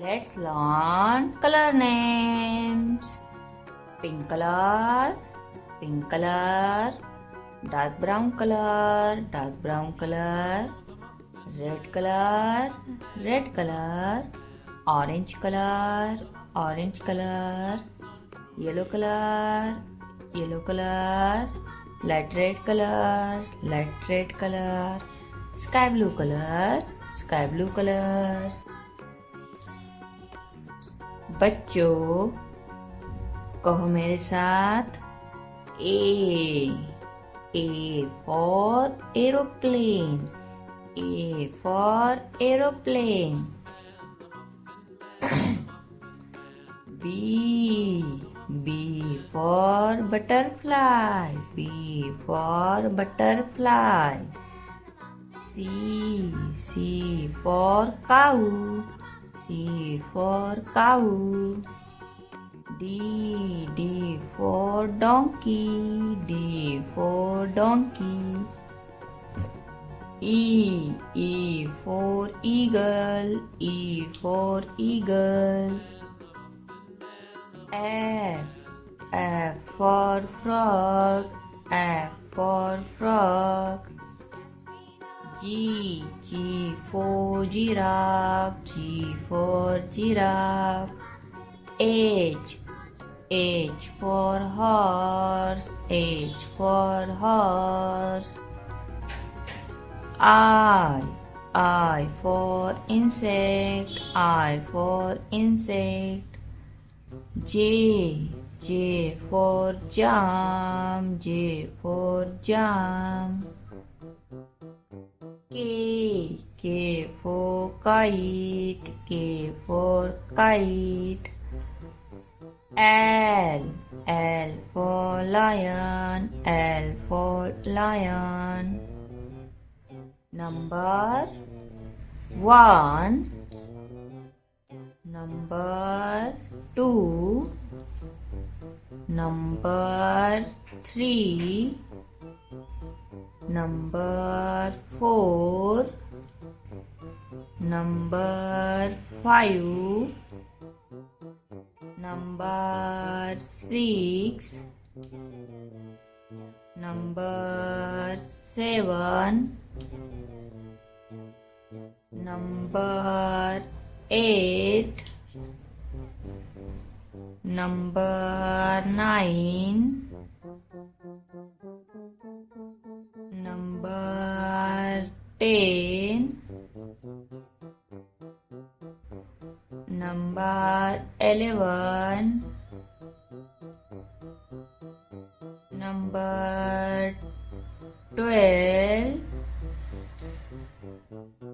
Let's learn color names. Pink color, pink color. Dark brown color, dark brown color. Red color, red color. Orange color, orange color. Yellow color, yellow color. Light red color, light red color. Sky blue color, sky blue color. बच्चों कहो मेरे साथ A for aeroplane, A for aeroplane. B for butterfly, B for butterfly. C for cow, C for cow. D for donkey, D for donkey. E for eagle, E for eagle. F for frog, F for frog. G for giraffe, G for giraffe. H for horse, H for horse. I for insect, I for insect. J for jam, J for jam. K for kite, K for kite. L for lion, L for lion. Number 1, number 2, number 3, number 4, number 5, number 6, number 7, number 8, number 9, number 10, number 11, number 12,